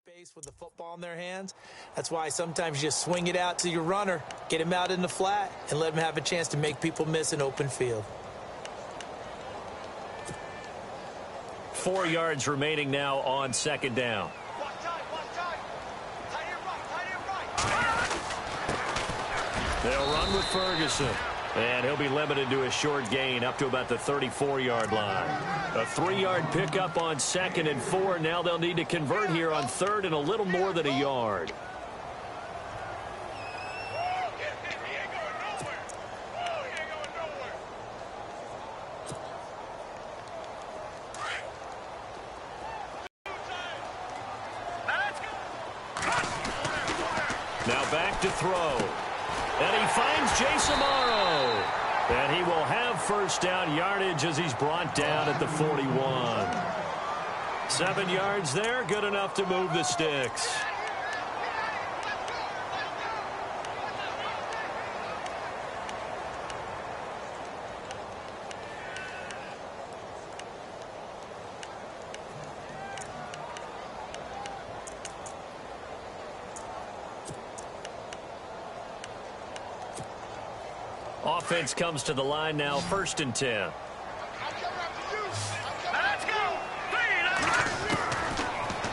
space with the football in their hands. That's why sometimes you just swing it out to your runner, get him out in the flat, and let him have a chance to make people miss an open field. 4 yards remaining now on second down. They'll run with Ferguson. And he'll be limited to a short gain up to about the 34-yard line. A 3-yard pickup on 2nd and 4. Now they'll need to convert here on 3rd and a little more than a yard. Now back to throw. And he finds Jason Morrow. And he will have first down yardage as he's brought down at the 41. 7 yards there, good enough to move the sticks. Offense comes to the line now, 1st and 10.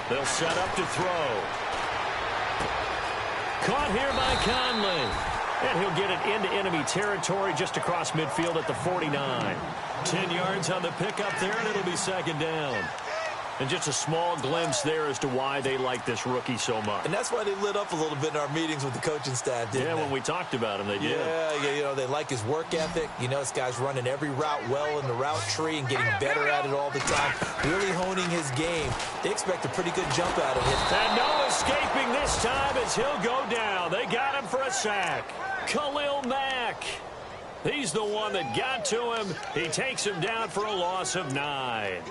They'll set up to throw. Caught here by Conley. And he'll get it into enemy territory just across midfield at the 49. 10 yards on the pickup there, and it'll be 2nd down. And just a small glimpse there as to why they like this rookie so much. And that's why they lit up a little bit in our meetings with the coaching staff, didn't they? When we talked about him, they did. Yeah, you know, they like his work ethic. You know, this guy's running every route well in the route tree and getting better at it all the time, really honing his game. They expect a pretty good jump out of him. And no escaping this time as he'll go down. They got him for a sack. Khalil Mack. He's the one that got to him. He takes him down for a loss of 9.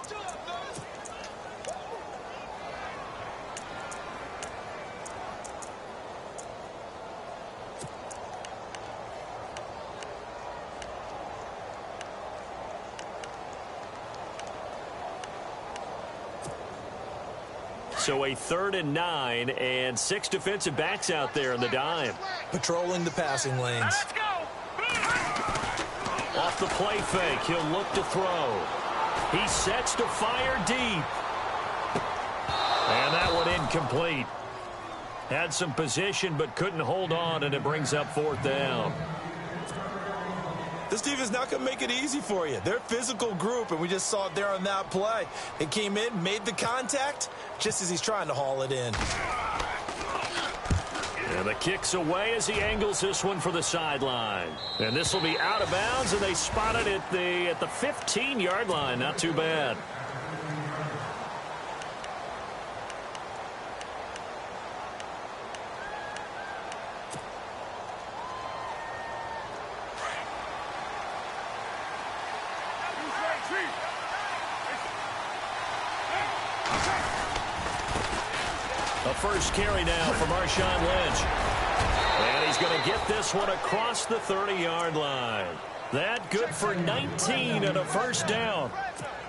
So a 3rd and 9 and 6 defensive backs out there in the dime. Patrolling the passing lanes. Off the play fake, he'll look to throw. He sets to fire deep. And that one incomplete. Had some position but couldn't hold on, and it brings up 4th down. This defense is not going to make it easy for you. They're a physical group, and we just saw it there on that play. They came in, made the contact, just as he's trying to haul it in. And the kick's away as he angles this one for the sideline. And this will be out of bounds, and they spot it at the 15-yard line. Not too bad. A first carry now for Marshawn Lynch. And he's going to get this one across the 30-yard line. That good for 19 and a first down.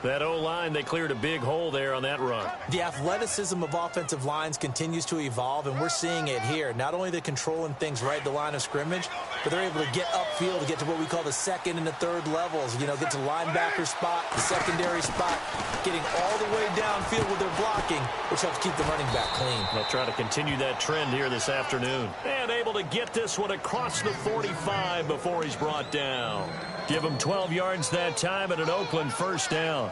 That O-line, they cleared a big hole there on that run. The athleticism of offensive lines continues to evolve, and we're seeing it here. Not only they're controlling things right at the line of scrimmage, but they're able to get upfield to get to what we call the 2nd and the 3rd levels. You know, get to linebacker spot, the secondary spot, getting all the way downfield with their blocking, which helps keep the running back clean. They'll try to continue that trend here this afternoon. And able to get this one across the 45 before he's brought down. Give him 12 yards that time at an Oakland first down.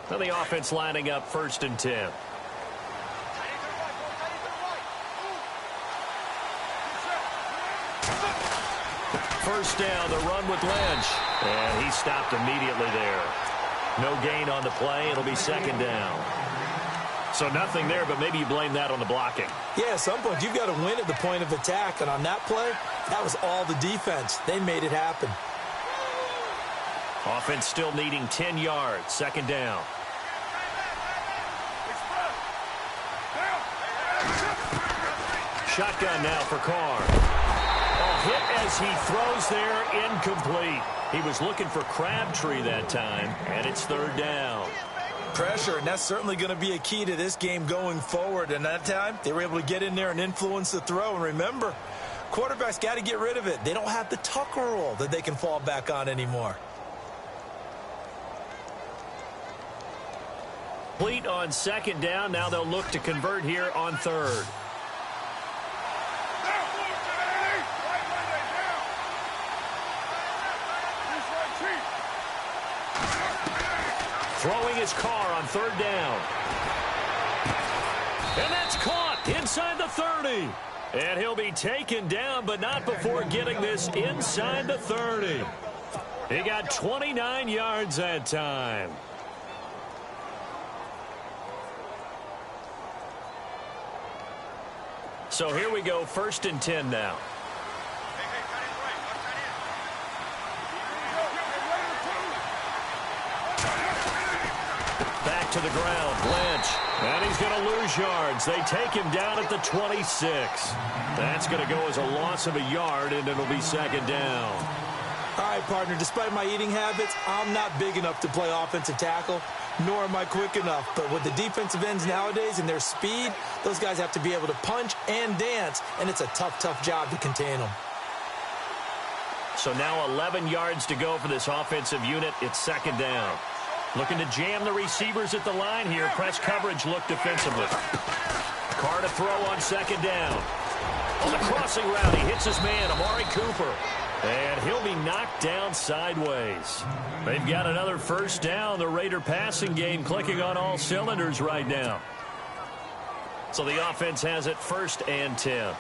Now the offense lining up 1st and 10. First down, the run with Lynch. And he stopped immediately there. No gain on the play. It'll be 2nd down. So nothing there, but maybe you blame that on the blocking. Yeah, at some point, you've got to win at the point of attack. And on that play, that was all the defense. They made it happen. Offense still needing 10 yards. 2nd down. shotgun now for Carr. Hit as he throws there, incomplete. He was looking for Crabtree that time, and it's third down. Pressure, and that's certainly going to be a key to this game going forward. And that time, they were able to get in there and influence the throw. And remember, quarterbacks got to get rid of it. They don't have the Tucker rule that they can fall back on anymore. Complete on second down. Now they'll look to convert here on third. Throwing his Carr on third down. And that's caught inside the 30. And he'll be taken down, but not before getting this inside the 30. He got 29 yards that time. So here we go, 1st and 10 now. Back to the ground, Lynch. And he's going to lose yards. They take him down at the 26. That's going to go as a loss of a yard, and it'll be second down. All right, partner, despite my eating habits, I'm not big enough to play offensive tackle, nor am I quick enough. But with the defensive ends nowadays and their speed, those guys have to be able to punch and dance, and it's a tough, tough job to contain them. So now 11 yards to go for this offensive unit. It's second down. Looking to jam the receivers at the line here. Press coverage look defensively. Carr to throw on second down. On the crossing route, he hits his man, Amari Cooper. And he'll be knocked down sideways. They've got another first down. The Raider passing game clicking on all cylinders right now. So the offense has it 1st and 10.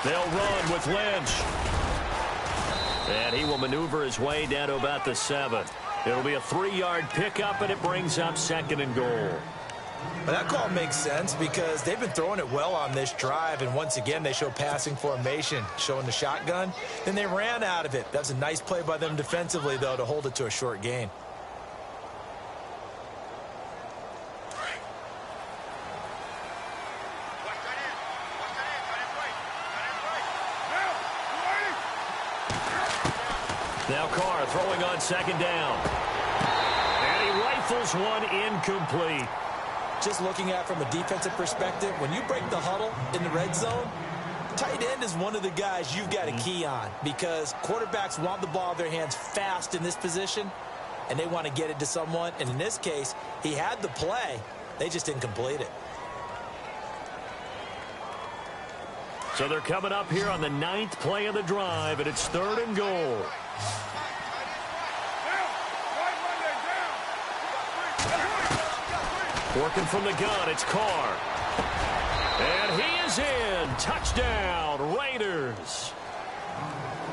They'll run with Lynch. And he will maneuver his way down to about the 7. It'll be a 3-yard pickup, and it brings up 2nd and goal. Well, that call makes sense because they've been throwing it well on this drive, and once again they show passing formation, showing the shotgun. Then they ran out of it. That's a nice play by them defensively, though, to hold it to a short gain. Now Carr throwing on second down. And he rifles one incomplete. Just looking at it from a defensive perspective, when you break the huddle in the red zone, tight end is one of the guys you've got to key on because quarterbacks want the ball in their hands fast in this position, and they want to get it to someone. And in this case, he had the play. They just didn't complete it. So they're coming up here on the 9th play of the drive, and it's 3rd and goal. Working from the gun, it's Carr. And he is in. Touchdown, Raiders.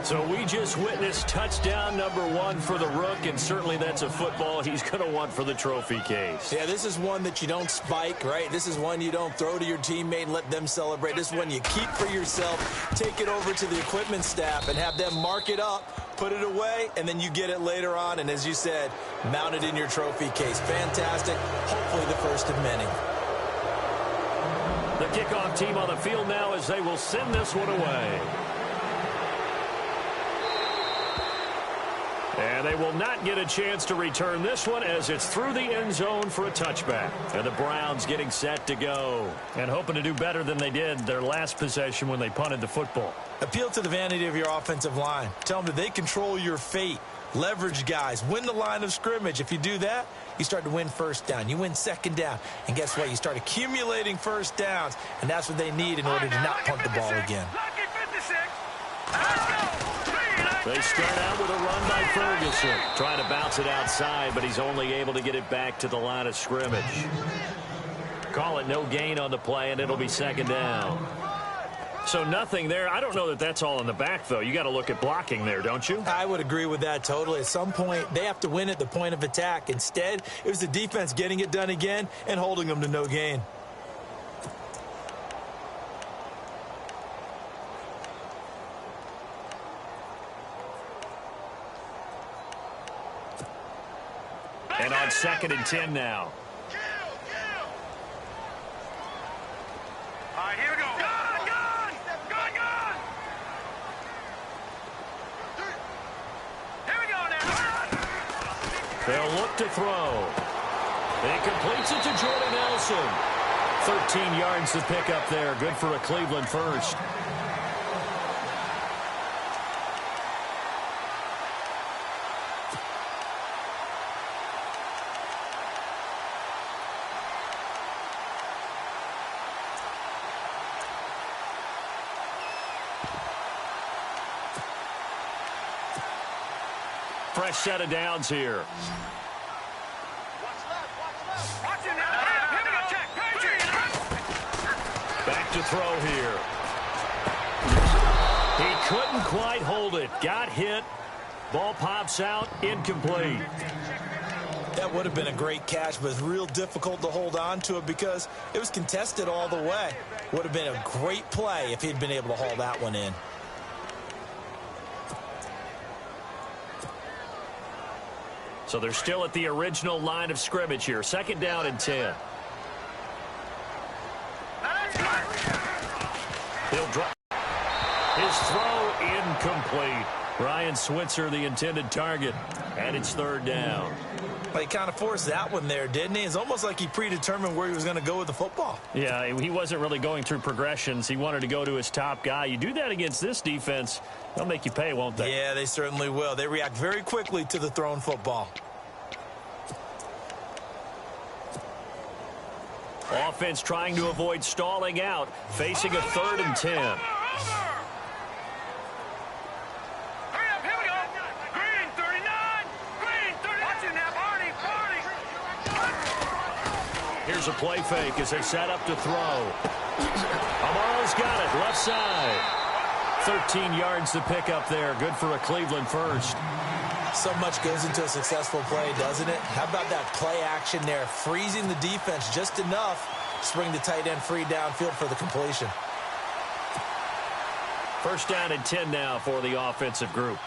So we just witnessed touchdown number 1 for the Rook, and certainly that's a football he's going to want for the trophy case. Yeah, this is one that you don't spike, right? This is one you don't throw to your teammate and let them celebrate. This is one you keep for yourself, take it over to the equipment staff, and have them mark it up, put it away, and then you get it later on, and as you said, mount it in your trophy case. Fantastic. Hopefully the first of many. The kickoff team on the field now as they will send this one away. And they will not get a chance to return this one as it's through the end zone for a touchback. And the Browns getting set to go and hoping to do better than they did their last possession when they punted the football. Appeal to the vanity of your offensive line. Tell them that they control your fate. Leverage guys. Win the line of scrimmage. If you do that, you start to win first down. You win second down. And guess what? You start accumulating first downs. And that's what they need in order to not punt the ball again. They start out with a run by Ferguson. Trying to bounce it outside, but he's only able to get it back to the line of scrimmage. Call it no gain on the play, and it'll be second down. So nothing there. I don't know that that's all in the back, though. You got to look at blocking there, don't you? I would agree with that totally. At some point, they have to win at the point of attack. Instead, it was the defense getting it done again and holding them to no gain. And on 2nd and 10 now. right, here we go. Gun! Here we go now. They'll look to throw. He completes it to Jordan Nelson. 13 yards to pick up there. Good for a Cleveland first. Fresh set of downs here. Watch it now. Here we go. Check. Back to throw here. He couldn't quite hold it. Got hit. Ball pops out. Incomplete. That would have been a great catch, but it's real difficult to hold on to it because it was contested all the way. Would have been a great play if he'd been able to haul that one in. So they're still at the original line of scrimmage here. 2nd down and 10. He'll drop. His throw incomplete. Ryan Switzer, the intended target, and it's 3rd down. Well, he kind of forced that one there, didn't he? It's almost like he predetermined where he was going to go with the football. Yeah, he wasn't really going through progressions. He wanted to go to his top guy. You do that against this defense, they'll make you pay, won't they? Yeah, they certainly will. They react very quickly to the thrown football. Offense trying to avoid stalling out, facing a 3rd and 10. Hurry up, here we go. Green, 39. Green, 30. Watch it now, Barney. Here's a play fake as they set up to throw. Amaro's got it, left side. 13 yards to pick up there. Good for a Cleveland first. So much goes into a successful play, doesn't it? How about that play action there, freezing the defense just enough to bring the tight end free downfield for the completion. 1st down and 10 now for the offensive group.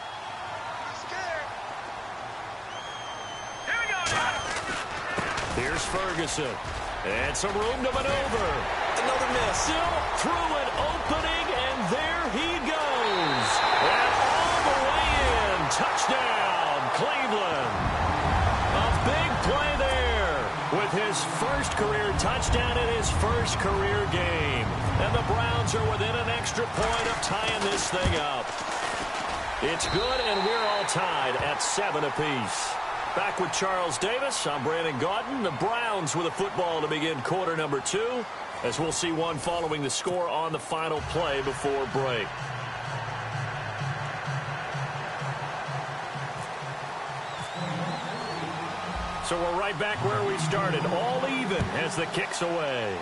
Here we go now. Here's Ferguson. And some room to maneuver. Another miss. Still through an opening, and there he goes. And all the way in. Touchdown, Cleveland. A big play there with his first career touchdown in his first career game. And the Browns are within an extra point of tying this thing up. It's good, and we're all tied at 7 apiece. Back with Charles Davis, I'm Brandon Gaudin. The Browns with a football to begin quarter number 2, as we'll see one following the score on the final play before break. So we're right back where we started, all even as the kick's away.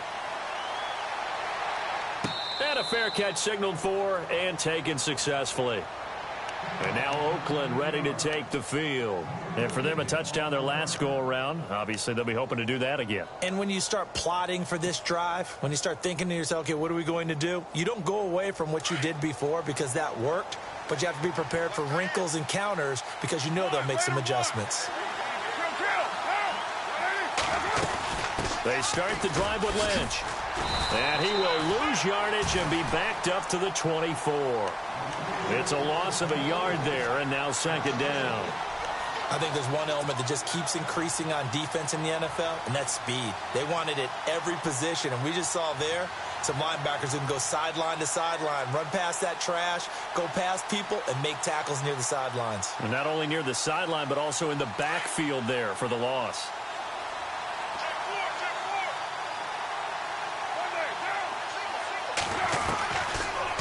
And a fair catch signaled for and taken successfully. And now Oakland ready to take the field. And for them, a touchdown their last go-around. Obviously, they'll be hoping to do that again. And when you start plotting for this drive, when you start thinking to yourself, okay, what are we going to do? You don't go away from what you did before because that worked, but you have to be prepared for wrinkles and counters because you know they'll make some adjustments. They start the drive with Lynch. And he will lose yardage and be backed up to the 24. It's a loss of a yard there, and now 2nd down. I think there's one element that just keeps increasing on defense in the NFL, and that's speed. They want it at every position, and we just saw there some linebackers who can go sideline to sideline, run past that trash, go past people, and make tackles near the sidelines. And not only near the sideline, but also in the backfield there for the loss.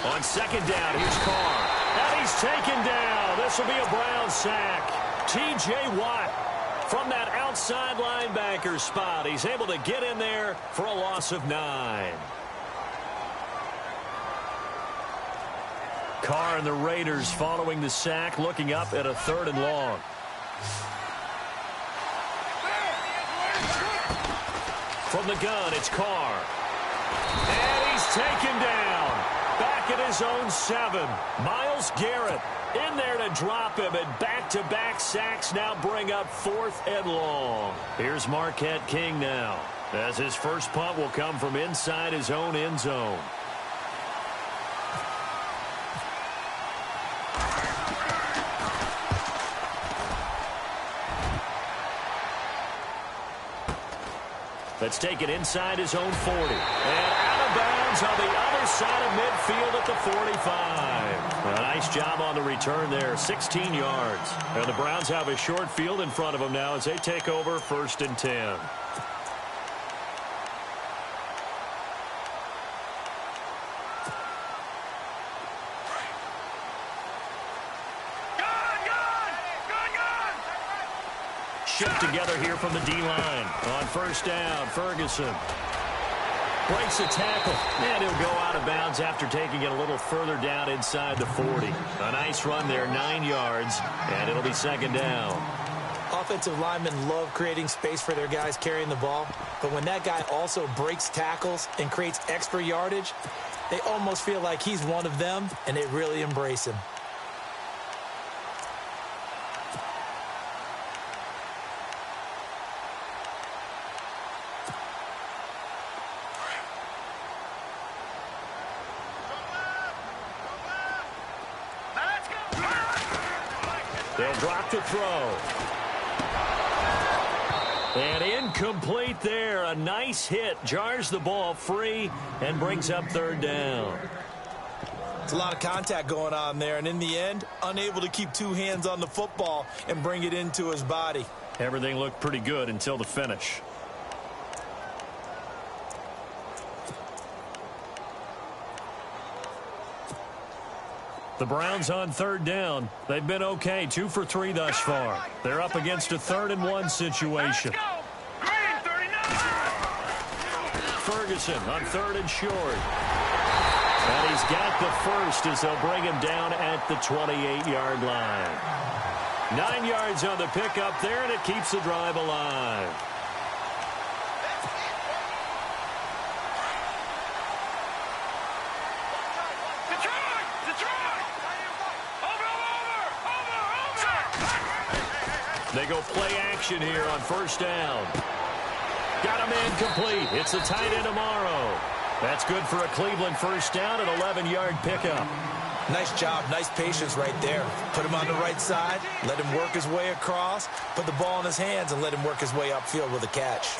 On 2nd down, here's Carr. And he's taken down. This will be a Brown sack. T.J. Watt from that outside linebacker spot. He's able to get in there for a loss of 9. Carr and the Raiders following the sack, looking up at a 3rd and long. From the gun, it's Carr. And he's taken down. Back at his own 7. Myles Garrett in there to drop him, and back-to-back sacks now bring up 4th and long. Here's Marquette King now. as his first punt will come from inside his own end zone. Let's take it inside his own 40. And out of bounds on the other side of midfield at the 45. A nice job on the return there, 16 yards. And the Browns have a short field in front of them now as they take over 1st and 10. Shift together here from the D-line. On 1st down, Ferguson breaks a tackle, and he'll go out of bounds after taking it a little further down inside the 40. A nice run there, 9 yards, and it'll be 2nd down. Offensive linemen love creating space for their guys carrying the ball, but when that guy also breaks tackles and creates extra yardage, they almost feel like he's one of them, and they really embrace him. They'll drop to throw. And incomplete there. A nice hit. Jars the ball free and brings up 3rd down. It's a lot of contact going on there, and in the end, unable to keep 2 hands on the football and bring it into his body. Everything looked pretty good until the finish. The Browns on 3rd down. They've been okay, 2 for 3 thus far. They're up against a 3rd and 1 situation. Ferguson on 3rd and short. And he's got the first as they'll bring him down at the 28-yard line. 9 yards on the pickup there, and it keeps the drive alive. They go play action here on 1st down. Got a man complete. It's a tight end tomorrow. That's good for a Cleveland 1st down, an 11-yard pickup. Nice job, nice patience right there. Put him on the right side, let him work his way across, put the ball in his hands, and let him work his way upfield with a catch.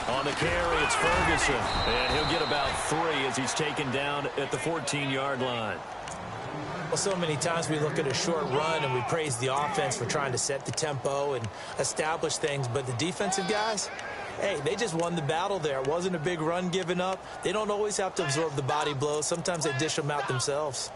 On the carry, it's Ferguson, and he'll get about 3 as he's taken down at the 14-yard line. Well, so many times we look at a short run and we praise the offense for trying to set the tempo and establish things, but the defensive guys, hey, they just won the battle there. It wasn't a big run given up. They don't always have to absorb the body blows. Sometimes they dish them out themselves.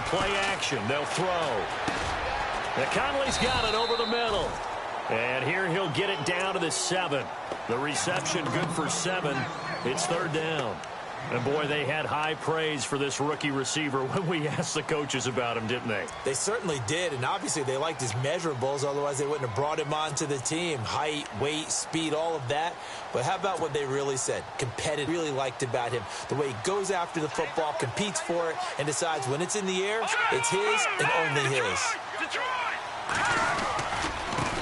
Play action. They'll throw. Conley's got it over the middle. And here he'll get it down to the 7. The reception good for 7. It's 3rd down. And, boy, they had high praise for this rookie receiver when we asked the coaches about him, didn't they? They certainly did, and obviously they liked his measurables. Otherwise, they wouldn't have brought him onto the team. Height, weight, speed, all of that. But how about what they really said? Competitive. Really liked about him. The way he goes after the football, competes for it, and decides when it's in the air, it's his and only his.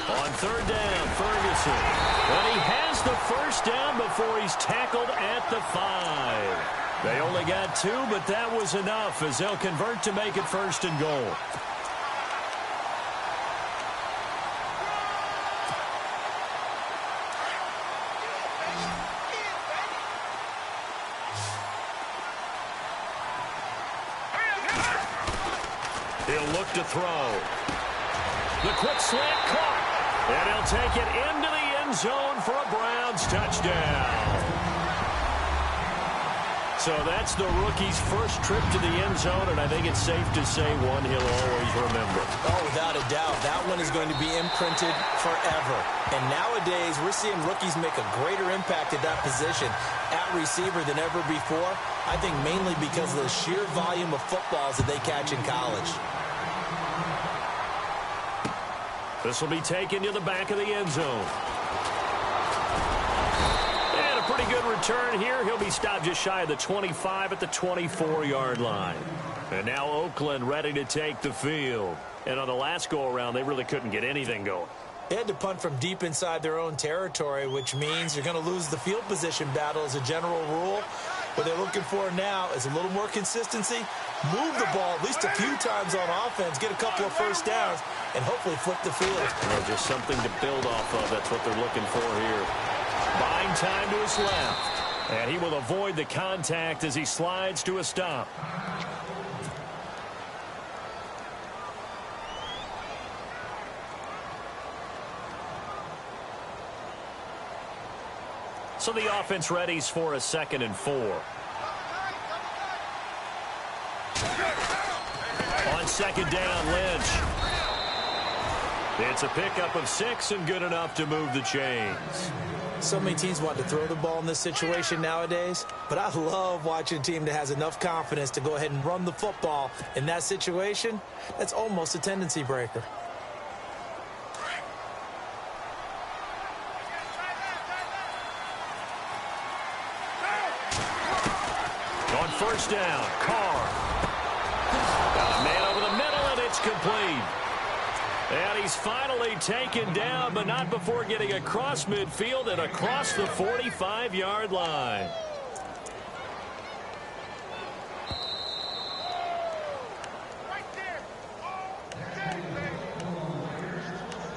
On 3rd down, Ferguson. And he has the 1st down before he's tackled at the 5. They only got 2, but that was enough as they'll convert to make it 1st and goal. He'll look to throw. The quick slant caught. And he'll take it into the end zone for a Browns touchdown. So that's the rookie's first trip to the end zone, and I think it's safe to say one he'll always remember. Oh, without a doubt. That one is going to be imprinted forever. And nowadays, we're seeing rookies make a greater impact at that position at receiver than ever before. I think mainly because of the sheer volume of footballs that they catch in college. This will be taken to the back of the end zone. And a pretty good return here. He'll be stopped just shy of the 25 at the 24-yard line. And now Oakland ready to take the field. And on the last go-around, they really couldn't get anything going. They had to punt from deep inside their own territory, which means you're going to lose the field position battle as a general rule. What they're looking for now is a little more consistency, move the ball at least a few times on offense, get a couple of first downs, and hopefully flip the field. Well, just something to build off of. That's what they're looking for here. Buying time to his left. And he will avoid the contact as he slides to a stop. So the offense readies for a 2nd and 4. On 2nd down, Lynch. It's a pickup of 6 and good enough to move the chains. So many teams want to throw the ball in this situation nowadays, but I love watching a team that has enough confidence to go ahead and run the football in that situation. That's almost a tendency breaker. On 1st down, Carr. Got a man over the middle, and it's complete. And he's finally taken down, but not before getting across midfield and across the 45-yard line.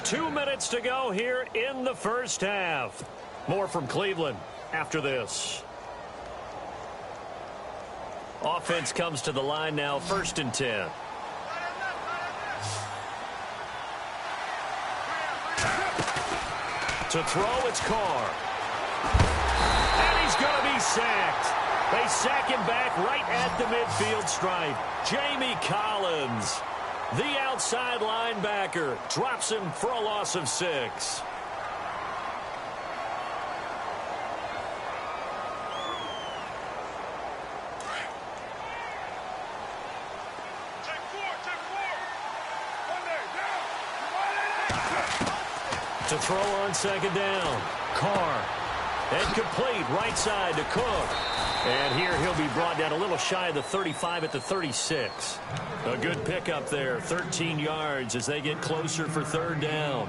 Two minutes to go here in the first half. More from Cleveland after this. Offense comes to the line now, 1st and 10. To throw, it's Carr. And he's going to be sacked. They sack him back right at the midfield stripe. Jamie Collins, the outside linebacker, drops him for a loss of 6. To throw on 2nd down, Carr. And complete right side to Cook. And here he'll be brought down a little shy of the 35 at the 36. A good pickup there, 13 yards as they get closer for 3rd down.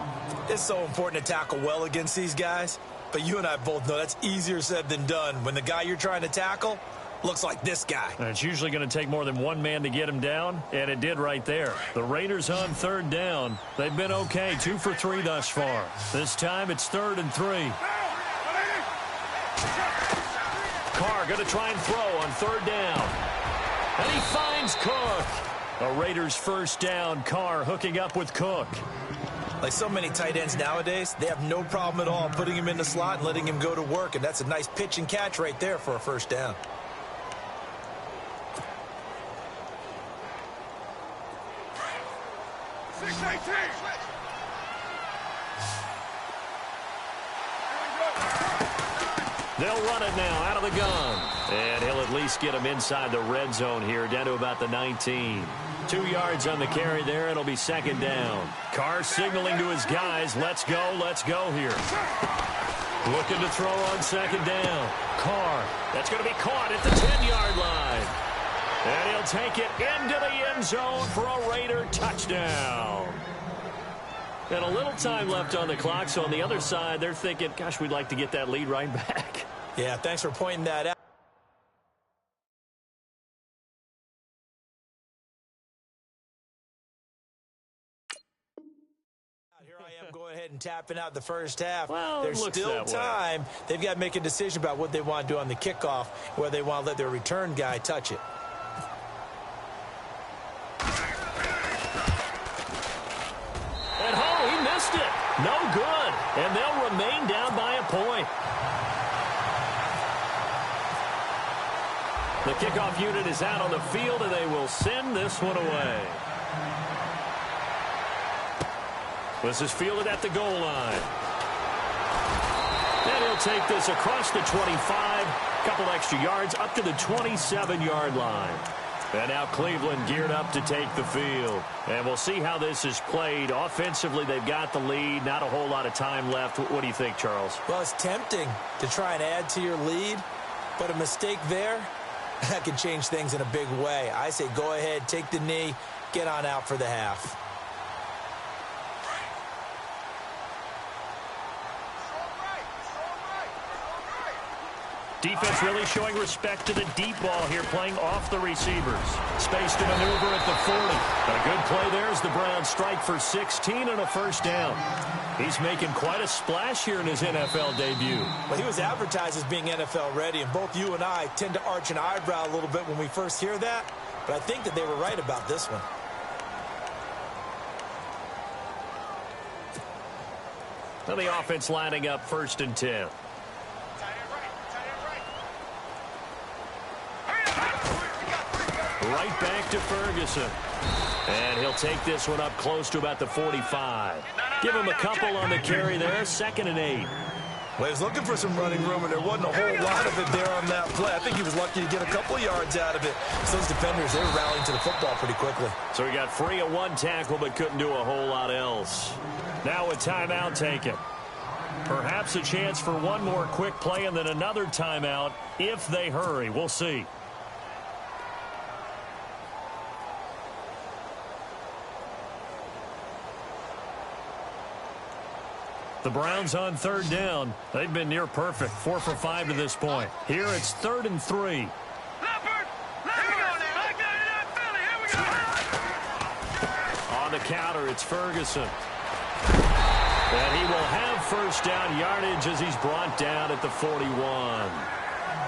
It's so important to tackle well against these guys, but you and I both know that's easier said than done when the guy you're trying to tackle looks like this guy. And it's usually going to take more than one man to get him down, and it did right there. The Raiders on 3rd down. They've been okay, 2 for 3 thus far. This time it's 3rd and 3. Carr going to try and throw on 3rd down. And he finds Cook. A Raiders 1st down. Carr hooking up with Cook. Like so many tight ends nowadays, they have no problem at all putting him in the slot and letting him go to work, and that's a nice pitch and catch right there for a 1st down. They'll run it now out of the gun. And he'll at least get him inside the red zone here, down to about the 19. 2 yards on the carry there, and it'll be 2nd down. Carr signaling to his guys, let's go here. Looking to throw on 2nd down. Carr, that's going to be caught at the 10-yard line. And he'll take it into the end zone for a Raider touchdown. And a little time left on the clock, so on the other side, they're thinking, gosh, we'd like to get that lead right back. Yeah, thanks for pointing that out. Here I am going ahead and tapping out the first half. Well, there's still time. They've got to make a decision about what they want to do on the kickoff, whether they want to let their return guy touch it. And oh, he missed it. No good. And they'll remain down by a point. The kickoff unit is out on the field, and they will send this one away. This is fielded at the goal line. And he'll take this across the 25, couple extra yards up to the 27-yard line. And now Cleveland geared up to take the field. And we'll see how this is played. Offensively, they've got the lead. Not a whole lot of time left. What do you think, Charles? Well, it's tempting to try and add to your lead, but a mistake there, that can change things in a big way. I say go ahead, take the knee, get on out for the half. Defense really showing respect to the deep ball here, playing off the receivers. Space to maneuver at the 40. A good play there as the Browns strike for 16 and a first down. He's making quite a splash here in his NFL debut. Well, he was advertised as being NFL ready, and both you and I tend to arch an eyebrow a little bit when we first hear that, but I think that they were right about this one. Now the offense lining up 1st and 10. Right back to Ferguson. And he'll take this one up close to about the 45. Give him a couple on the carry there. 2nd and 8. Well, he was looking for some running room, and there wasn't a whole lot of it there on that play. I think he was lucky to get a couple yards out of it. So those defenders, they were rallying to the football pretty quickly. So he got free of one tackle, but couldn't do a whole lot else. Now a timeout taken. Perhaps a chance for one more quick play and then another timeout if they hurry. We'll see. The Browns on 3rd down. They've been near perfect. 4 for 5 to this point. Here it's 3rd and 3. On the counter, it's Ferguson. And he will have first down yardage as he's brought down at the 41.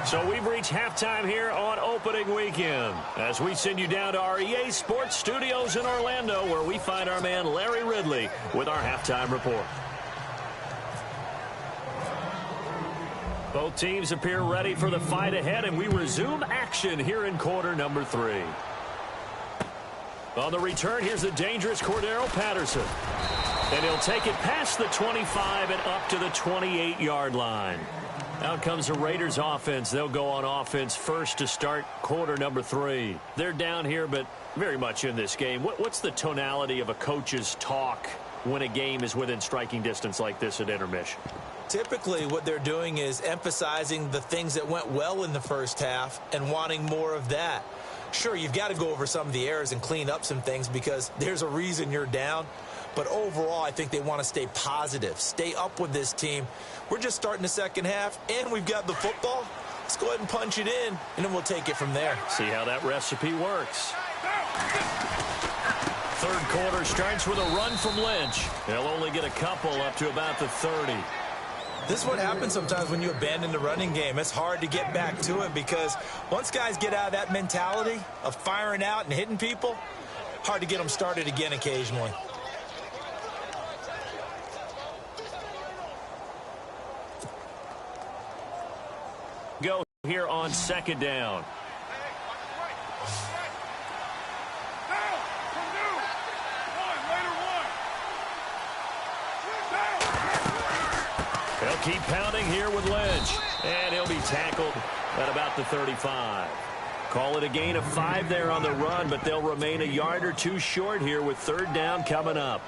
So we've reached halftime here on opening weekend as we send you down to our EA Sports Studios in Orlando, where we find our man Larry Ridley with our halftime report. Both teams appear ready for the fight ahead, and we resume action here in quarter number 3. On the return, here's the dangerous Cordero Patterson. And he'll take it past the 25 and up to the 28-yard line. Out comes the Raiders offense. They'll go on offense first to start quarter number 3. They're down here, but very much in this game. What's the tonality of a coach's talk when a game is within striking distance like this at intermission? Typically, what they're doing is emphasizing the things that went well in the first half and wanting more of that. Sure, you've got to go over some of the errors and clean up some things because there's a reason you're down. But overall, I think they want to stay positive, stay up with this team. We're just starting the second half, and we've got the football. Let's go ahead and punch it in, and then we'll take it from there. See how that recipe works. 3rd quarter starts with a run from Lynch. He'll only get a couple up to about the 30. This is what happens sometimes when you abandon the running game. It's hard to get back to it because once guys get out of that mentality of firing out and hitting people, hard to get them started again occasionally. Go here on 2nd down. They'll keep pounding here with Lynch. And he'll be tackled at about the 35. Call it a gain of 5 there on the run, but they'll remain a yard or 2 short here with 3rd down coming up.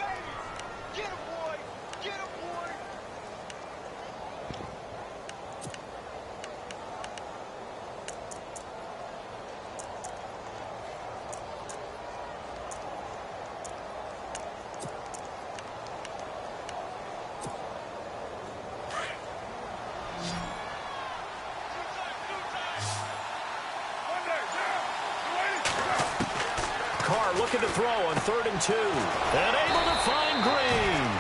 Looking to throw on 3rd and 2. And able to find Green.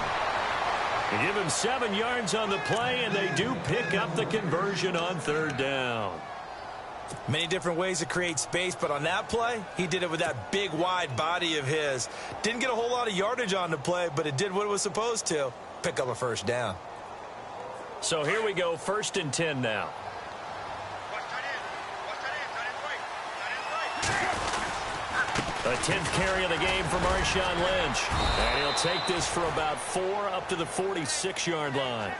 They give him 7 yards on the play, and they do pick up the conversion on 3rd down. Many different ways to create space, but on that play, he did it with that big, wide body of his. Didn't get a whole lot of yardage on the play, but it did what it was supposed to. Pick up a first down. So here we go, 1st and 10 now. A 10th carry of the game for Marshawn Lynch. And he'll take this for about 4 up to the 46-yard line.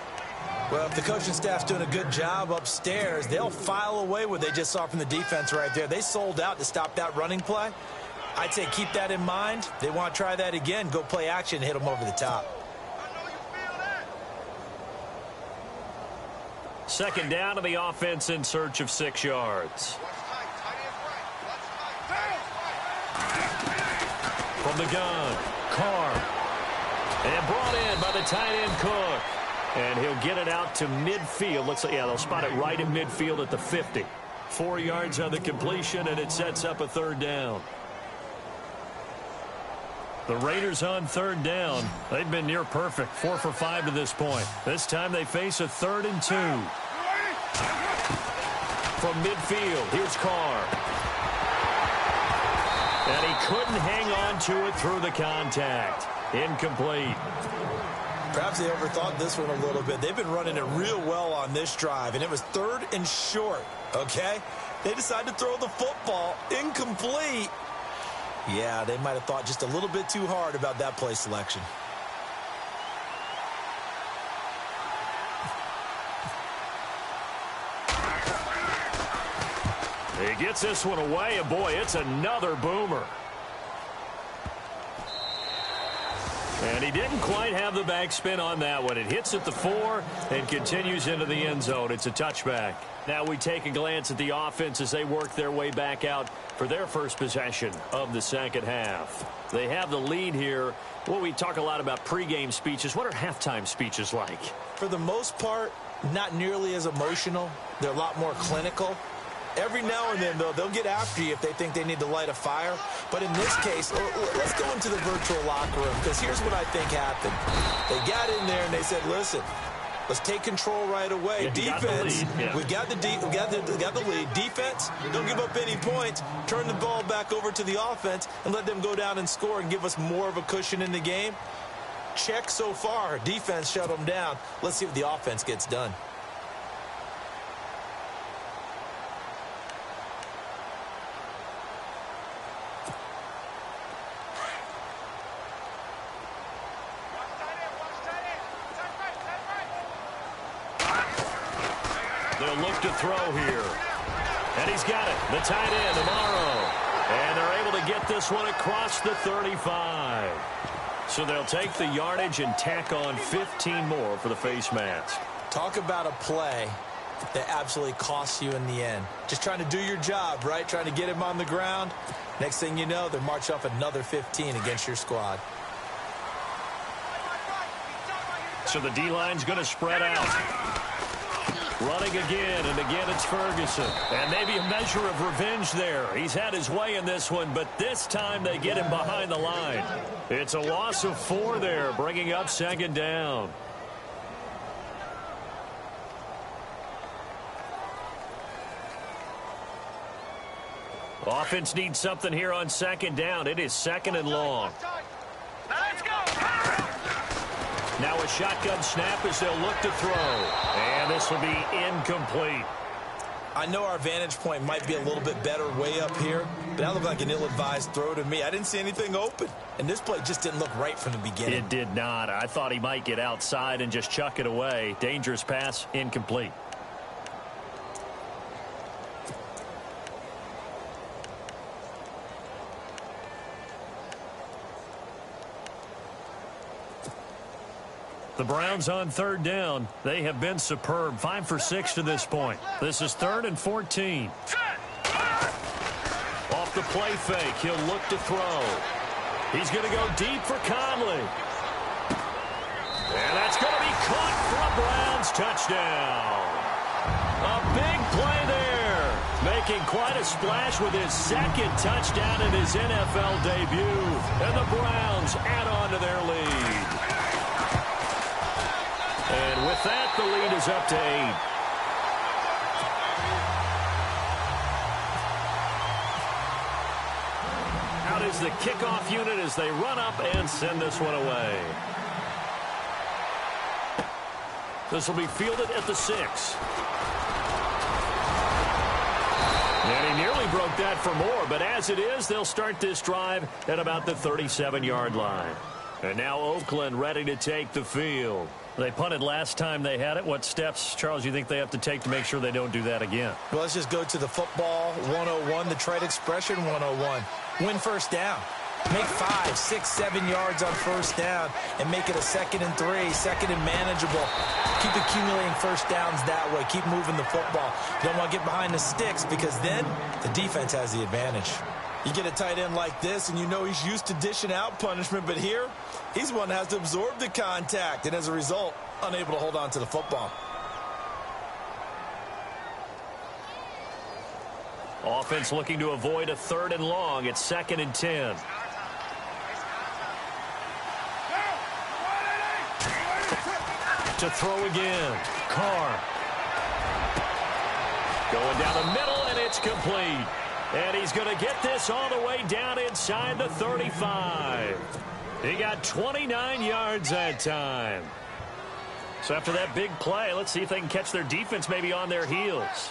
Well, if the coaching staff's doing a good job upstairs, they'll file away what they just saw from the defense right there. They sold out to stop that running play. I'd say keep that in mind. They want to try that again. Go play action, hit them over the top. Second down to the offense in search of 6 yards. From the gun, Carr. And brought in by the tight end Cook. And he'll get it out to midfield. Looks like, yeah, they'll spot it right in midfield at the 50. 4 yards on the completion, and it sets up a third down. The Raiders on third down. They've been near perfect, 4 for 5 to this point. This time they face a 3rd and 2. From midfield, here's Carr. And he couldn't hang on to it through the contact. Incomplete. Perhaps they overthought this one a little bit. They've been running it real well on this drive, and it was 3rd and short, okay? They decided to throw the football. Incomplete. Yeah, they might have thought just a little bit too hard about that play selection. He gets this one away, and boy, it's another boomer. And he didn't quite have the backspin on that one. It hits at the 4 and continues into the end zone. It's a touchback. Now we take a glance at the offense as they work their way back out for their first possession of the second half. They have the lead here. Well, we talk a lot about pregame speeches. What are halftime speeches like? For the most part, not nearly as emotional. They're a lot more clinical. Every now and then, though, they'll get after you if they think they need to light a fire. But in this case, let's go into the virtual locker room, because here's what I think happened. They got in there and they said, listen, let's take control right away. Yeah, defense, we got the lead. Defense, don't give up any points. Turn the ball back over to the offense and let them go down and score and give us more of a cushion in the game. Check so far. Defense shut them down. Let's see what the offense gets done. They'll look to throw here. And he's got it. The tight end, Amaro. And they're able to get this one across the 35. So they'll take the yardage and tack on 15 more for the face mask. Talk about a play that absolutely costs you in the end. Just trying to do your job, right? Trying to get him on the ground. Next thing you know, they march off another 15 against your squad. So the D-line's going to spread out. Running again, and again it's Ferguson. And maybe a measure of revenge there. He's had his way in this one, but this time they get him behind the line. It's a loss of 4 there, bringing up second down. Offense needs something here on second down. It is 2nd and long. Let's go. Now a shotgun snap as they'll look to throw. And this will be incomplete. I know our vantage point might be a little bit better way up here, but that looked like an ill-advised throw to me. I didn't see anything open, and this play just didn't look right from the beginning. It did not. I thought he might get outside and just chuck it away. Dangerous pass, incomplete. The Browns on third down. They have been superb. 5 for 6 to this point. This is 3rd and 14. Off the play fake, he'll look to throw. He's going to go deep for Conley. And that's going to be caught for a Browns touchdown. A big play there. Making quite a splash with his 2nd touchdown in his NFL debut. And the Browns add on to their lead. And with that, the lead is up to 8. Out is the kickoff unit as they run up and send this one away. This will be fielded at the 6. And he nearly broke that for more, but as it is, they'll start this drive at about the 37-yard line. And now Oakland ready to take the field. They punted last time they had it. What steps, Charles, you think they have to take to make sure they don't do that again? Well, let's just go to the football 101, the trade expression 101. Win first down. Make 5, 6, 7 yards on first down and make it a 2nd and 3, 2nd and manageable. Keep accumulating first downs that way. Keep moving the football. You don't want to get behind the sticks because then the defense has the advantage. You get a tight end like this and you know he's used to dishing out punishment, but here he's one that has to absorb the contact and as a result, unable to hold on to the football. Offense looking to avoid a 3rd and long. It's 2nd and 10. To throw again. Carr. Going down the middle, and it's complete. And he's going to get this all the way down inside the 35. He got 29 yards that time. So after that big play, let's see if they can catch their defense maybe on their heels.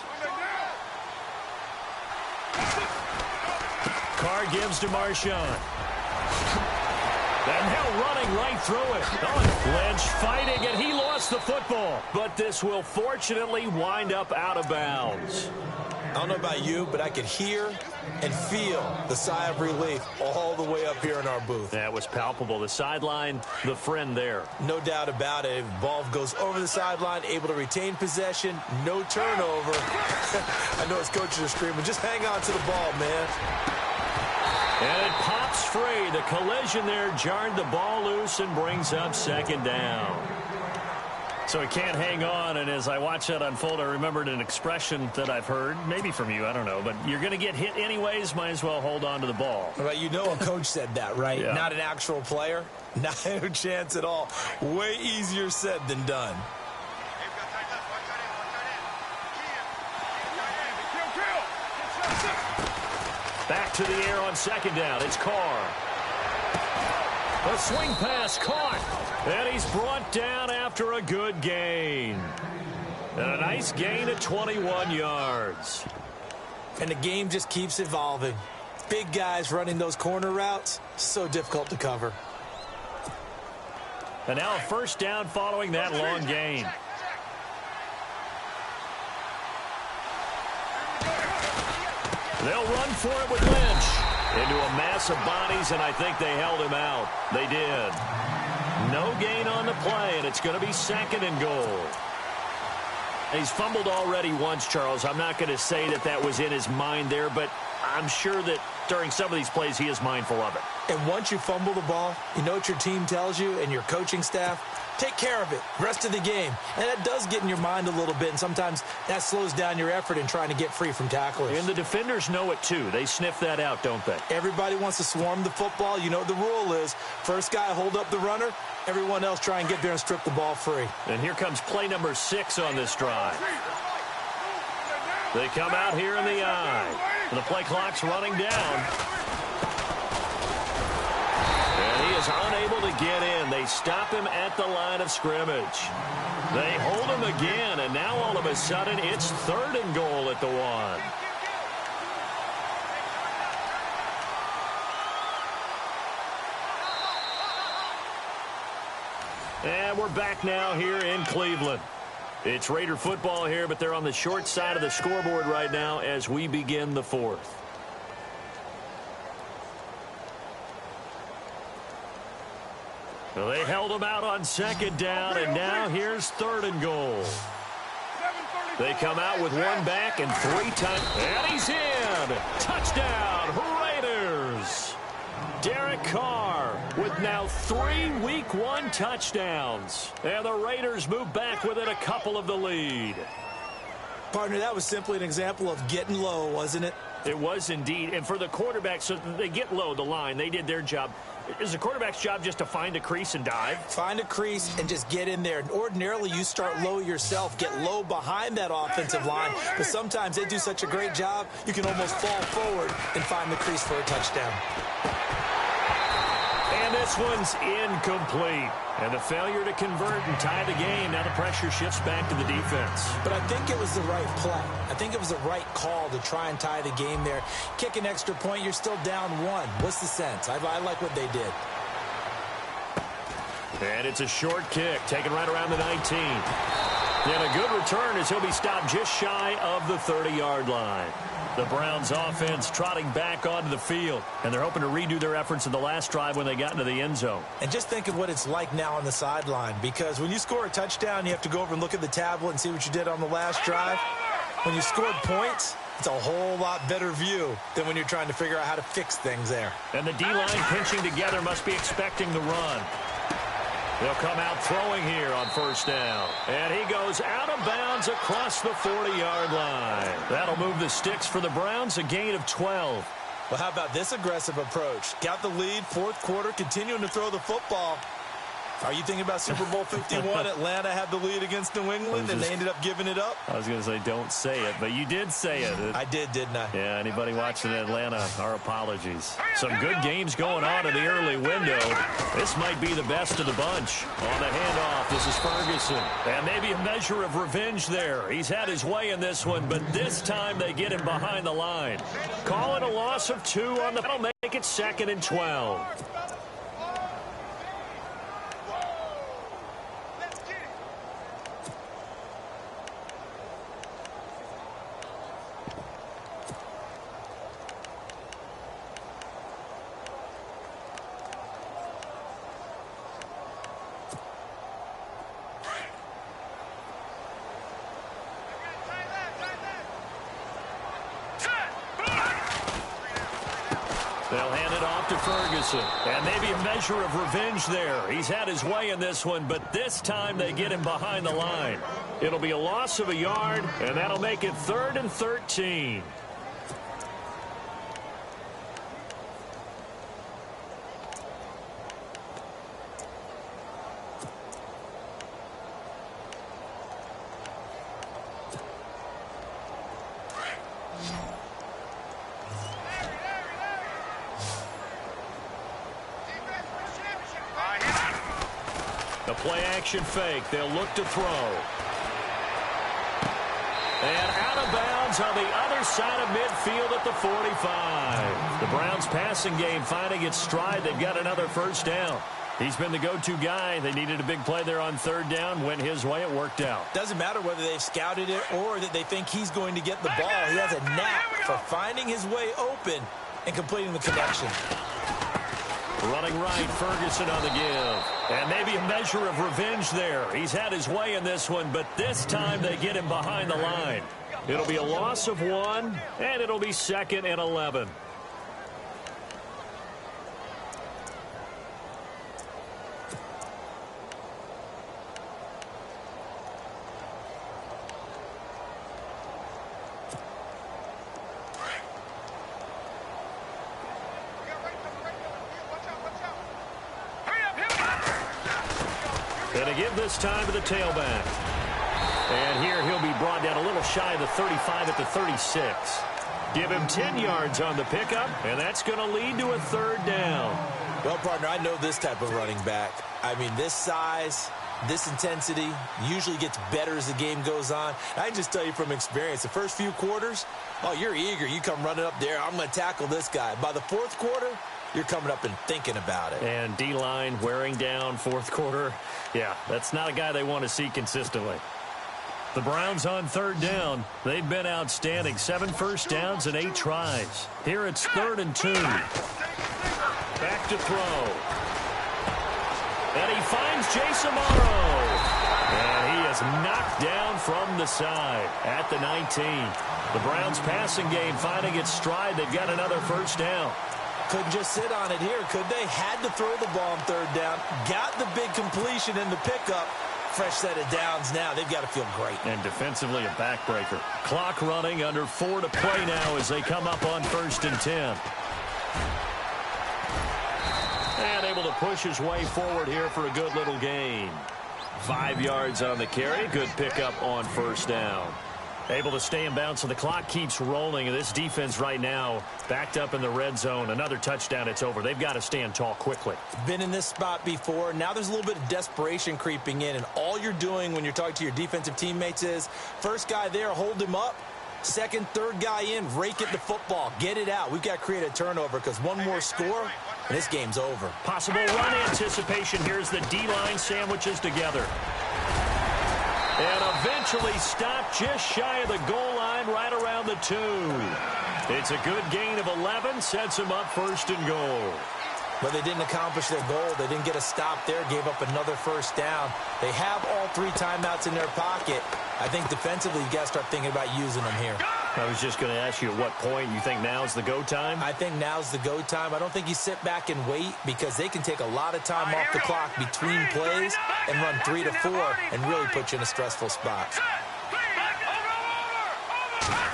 Carr gives to Marshawn. And now running right through it. Lynch fighting, and he lost the football. But this will fortunately wind up out of bounds. I don't know about you, but I could hear and feel the sigh of relief all the way up here in our booth. That was palpable. The sideline, the friend there. No doubt about it. Ball goes over the sideline, able to retain possession, no turnover. I know his coaches are screaming, just hang on to the ball, man. And it pops free. The collision there jarred the ball loose and brings up 2nd down. So he can't hang on, and as I watch that unfold, I remembered an expression that I've heard, maybe from you, I don't know, but you're going to get hit anyways, might as well hold on to the ball. Right, you know a coach said that, right? Yeah. Not an actual player. Not a chance at all. Way easier said than done. Back to the air on 2nd down. It's Carr. A swing pass caught. And he's brought down after a good gain. And a nice gain of 21 yards. And the game just keeps evolving. Big guys running those corner routes, so difficult to cover. And now a 1st down following that long gain. They'll run for it with Lynch. Into a mass of bodies, and I think they held him out. They did. No gain on the play, and it's going to be 2nd and goal. He's fumbled already once, Charles. I'm not going to say that that was in his mind there, but I'm sure that during some of these plays he is mindful of it. And once you fumble the ball, you know what your team tells you and your coaching staff? Take care of it rest of the game. And that does get in your mind a little bit, and sometimes that slows down your effort in trying to get free from tacklers. And the defenders know it too. They sniff that out, don't they? Everybody wants to swarm the football. You know what the rule is. First guy hold up the runner. Everyone else try and get there and strip the ball free. And here comes play number 6 on this drive. They come out here in the eye. The play clock's running down. And he is unable to get in. They stop him at the line of scrimmage. They hold him again, and now all of a sudden it's 3rd and goal at the 1. And we're back now here in Cleveland. It's Raider football here, but they're on the short side of the scoreboard right now as we begin the 4th. Well, they held him out on 2nd down, and now here's 3rd and goal. They come out with 1 back and 3 times. And he's in! Touchdown, Raiders! Derek Carr with now 3 Week 1 touchdowns. And the Raiders move back within a couple of the lead. Partner, that was simply an example of getting low, wasn't it? It was indeed. And for the quarterback, so they get low, the line. They did their job. Is the quarterback's job just to find a crease and dive? Find a crease and just get in there. Ordinarily, you start low yourself, get low behind that offensive line. But sometimes they do such a great job, you can almost fall forward and find the crease for a touchdown. And this one's incomplete. And the failure to convert and tie the game. Now the pressure shifts back to the defense. But I think it was the right play. I think it was the right call to try and tie the game there. Kick an extra point, you're still down one. What's the sense? I like what they did. And it's a short kick, taken right around the 19. And a good return as he'll be stopped just shy of the 30-yard line. The Browns offense trotting back onto the field, and they're hoping to redo their efforts in the last drive when they got into the end zone. And just think of what it's like now on the sideline, because when you score a touchdown, you have to go over and look at the tablet and see what you did on the last drive. When you scored points, it's a whole lot better view than when you're trying to figure out how to fix things there. And the D-line pinching together must be expecting the run. They'll come out throwing here on first down. And he goes out of bounds across the 40-yard line. That'll move the sticks for the Browns, a gain of 12. Well, how about this aggressive approach? Got the lead, fourth quarter, continuing to throw the football. Are you thinking about Super Bowl 51? Atlanta had the lead against New England, and they ended up giving it up? I was going to say don't say it, but you did say it. I did, didn't I? Yeah, anybody watching Atlanta, our apologies. Some good games going on in the early window. This might be the best of the bunch. On the handoff, this is Ferguson. And maybe a measure of revenge there. He's had his way in this one, but this time they get him behind the line. Call it a loss of 2 on the... That'll make it 2nd and 12. They'll hand it off to Ferguson. And maybe a measure of revenge there. He's had his way in this one, but this time they get him behind the line. It'll be a loss of a yard, and that'll make it 3rd and 13. The play-action fake. They'll look to throw. And out of bounds on the other side of midfield at the 45. The Browns passing game finding its stride. They've got another first down. He's been the go-to guy. They needed a big play there on 3rd down. Went his way. It worked out. Doesn't matter whether they've scouted it or that they think he's going to get the ball. He has a knack for finding his way open and completing the connection. Running right, Ferguson on the give. And maybe a measure of revenge there. He's had his way in this one, but this time they get him behind the line. It'll be a loss of 1, and it'll be 2nd and 11. And to give this time to the tailback. And here he'll be brought down a little shy of the 35 at the 36. Give him 10 yards on the pickup, and that's going to lead to a 3rd down. Well, partner, I know this type of running back. I mean, this size, this intensity usually gets better as the game goes on. I can just tell you from experience, the first few quarters, oh, you're eager. You come running up there. I'm going to tackle this guy. By the 4th quarter, you're coming up and thinking about it. And D-line wearing down 4th quarter. Yeah, that's not a guy they want to see consistently. The Browns on 3rd down. They've been outstanding. 7 first downs and 8 tries. Here it's 3rd and 2. Back to throw. And he finds Jason Morrow. And he is knocked down from the side at the 19. The Browns passing game finding its stride. They've got another first down. Couldn't just sit on it here, could they? Had to throw the ball on 3rd down. Got the big completion in the pickup. Fresh set of downs now. They've got to feel great. And defensively a backbreaker. Clock running, under 4 to play now as they come up on 1st and 10. And able to push his way forward here for a good little gain. 5 yards on the carry. Good pickup on 1st down. Able to stay in bounds, so the clock keeps rolling. This defense right now backed up in the red zone. Another touchdown, it's over. They've got to stand tall quickly. Been in this spot before. Now there's a little bit of desperation creeping in, and all you're doing when you're talking to your defensive teammates is first guy there, hold him up. Second, third guy in, rake it the football. Get it out. We've got to create a turnover because one more score, and this game's over. Possible run anticipation. Here's the D-line sandwiches together. And eventually stopped just shy of the goal line right around the 2. It's a good gain of 11. Sets him up first and goal. But they didn't accomplish their goal. They didn't get a stop there, gave up another first down. They have all 3 timeouts in their pocket. I think defensively you got to start thinking about using them here. I was just going to ask you at what point you think now's the go time? I think now's the go time. I don't think you sit back and wait because they can take a lot of time off the clock between plays and run 3 to 4 and really put you in a stressful spot.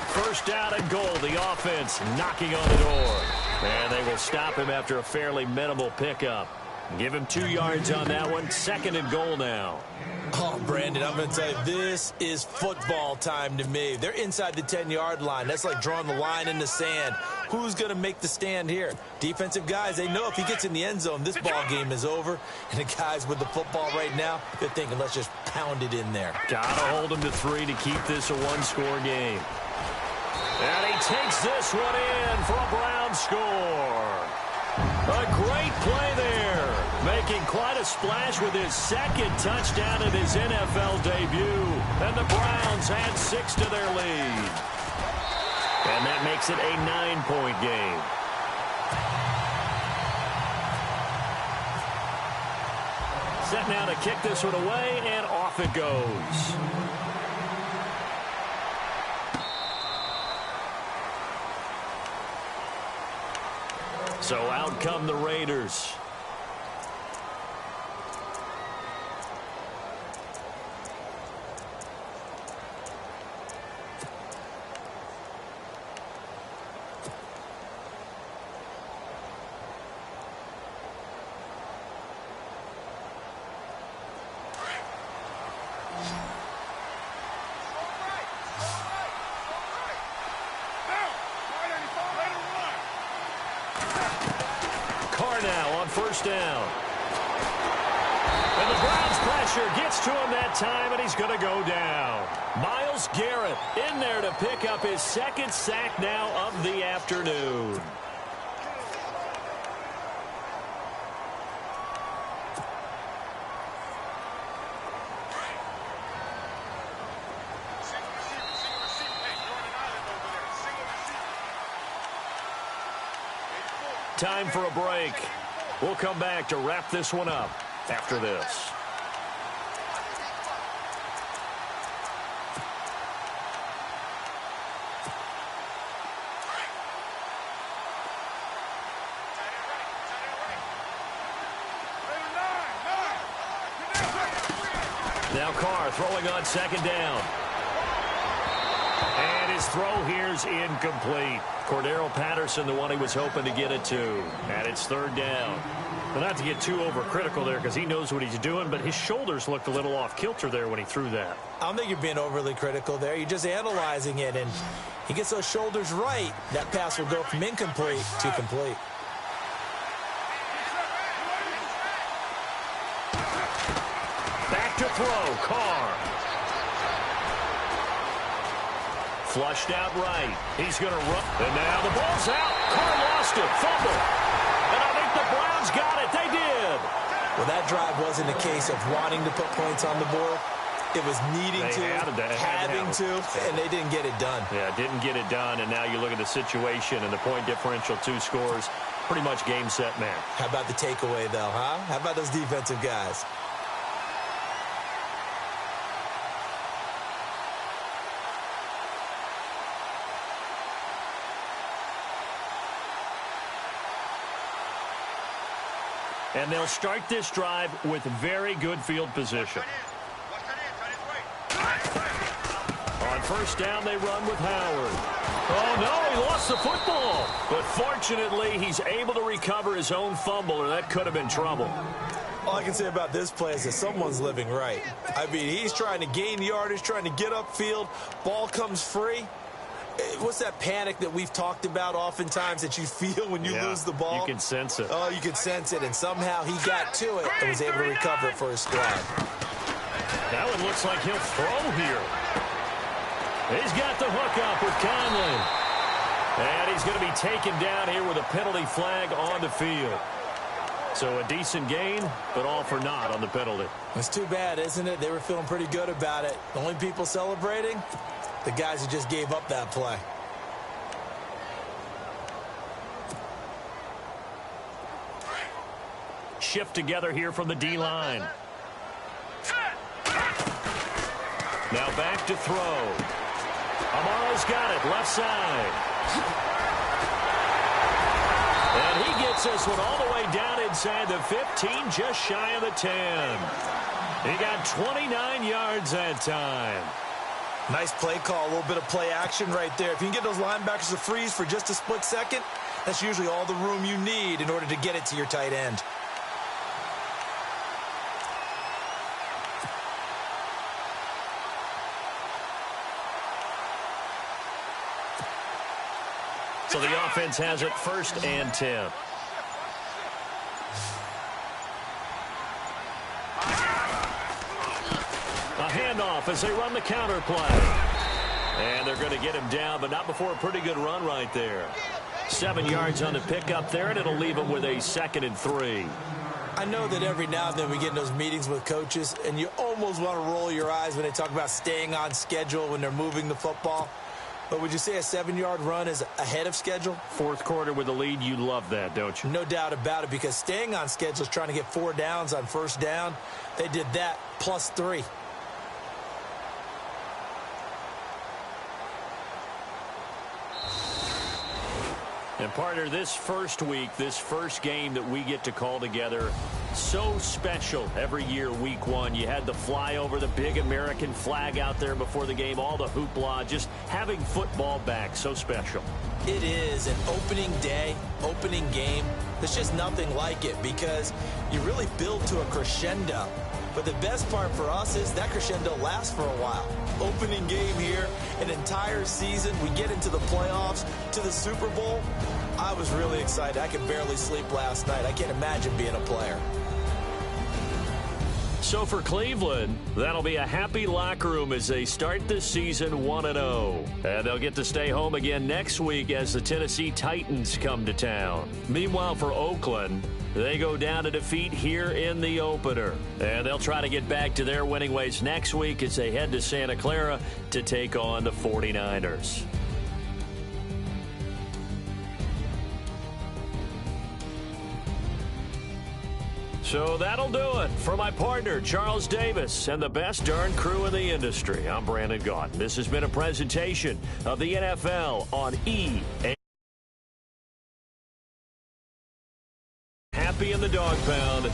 First down and goal. The offense knocking on the door. And they will stop him after a fairly minimal pickup. Give him 2 yards on that one. Second and goal now. Oh, Brandon, I'm going to tell you, this is football time to me. They're inside the 10-yard line. That's like drawing the line in the sand. Who's going to make the stand here? Defensive guys, they know if he gets in the end zone, this ball game is over. And the guys with the football right now, they're thinking, let's just pound it in there. Got to hold him to 3 to keep this a 1-score game. And he takes this one in for a Brown score. A great play there. Making quite a splash with his second touchdown in his NFL debut. And the Browns add 6 to their lead. And that makes it a 9-point game. Set now to kick this one away, and off it goes. So out come the Raiders. Now on first down. And the Browns pressure gets to him that time, and he's going to go down. Myles Garrett in there to pick up his second sack now of the afternoon. Time for a break. We'll come back to wrap this one up after this. Now Carr throwing on second down. And his throw here's incomplete. Cordero Patterson, the one he was hoping to get it to. And it's third down. But not to get too overcritical there because he knows what he's doing, but his shoulders looked a little off kilter there when he threw that. I don't think you're being overly critical there. You're just analyzing it, and he gets those shoulders right. That pass will go from incomplete to complete. Back to throw, Carr. Flushed out right. He's going to run. And now the ball's out. Carr lost it. Fumble. And I think the Browns got it. They did. Well, that drive wasn't a case of wanting to put points on the board. It was needing to, having to, and they didn't get it done. Yeah, didn't get it done, and now you look at the situation and the point differential, 2 scores, pretty much game, set, man. How about the takeaway, though, huh? How about those defensive guys? And they'll start this drive with very good field position. On first down, they run with Howard. Oh, no, he lost the football. But fortunately, he's able to recover his own fumble, or that could have been trouble. All I can say about this play is that someone's living right. I mean, he's trying to gain yardage, trying to get upfield. Ball comes free. What's that panic that we've talked about oftentimes that you feel when you lose the ball? You can sense it. Oh, you can sense it, and somehow he got to it and was able to recover it for his squad. That one looks like he'll throw here. He's got the hook up with Conley. And he's going to be taken down here with a penalty flag on the field. So a decent gain, but all for naught on the penalty. It's too bad, isn't it? They were feeling pretty good about it. The only people celebrating, the guys who just gave up that play. Shift together here from the D-line. Now back to throw. Amaro's got it, left side. And he gets this one all the way down inside the 15, just shy of the 10. He got 29 yards that time. Nice play call, a little bit of play action right there. If you can get those linebackers to freeze for just a split second, that's usually all the room you need in order to get it to your tight end. So the offense has it 1st and 10. A handoff as they run the counter play. And they're going to get him down, but not before a pretty good run right there. 7 yards on the pickup there, and it'll leave him with a 2nd and 3. I know that every now and then we get in those meetings with coaches, and you almost want to roll your eyes when they talk about staying on schedule when they're moving the football. But would you say a 7-yard run is ahead of schedule? 4th quarter with the lead, you love that, don't you? No doubt about it, because staying on schedule is trying to get 4 downs on 1st down. They did that plus 3. And partner, this first week, this first game that we get to call together, so special every year, week 1. You had the flyover, the big American flag out there before the game, all the hoopla, just having football back, so special. It is an opening day, opening game. There's just nothing like it because you really build to a crescendo. But the best part for us is that crescendo lasts for a while. Opening game here, an entire season. We get into the playoffs, to the Super Bowl. I was really excited. I could barely sleep last night. I can't imagine being a player. So for Cleveland, that'll be a happy locker room as they start this season 1-0. And they'll get to stay home again next week as the Tennessee Titans come to town. Meanwhile, for Oakland, they go down to defeat here in the opener. And they'll try to get back to their winning ways next week as they head to Santa Clara to take on the 49ers. So that'll do it for my partner, Charles Davis, and the best darn crew in the industry. I'm Brandon Gaudin. This has been a presentation of the NFL on EA. Happy in the dog pound.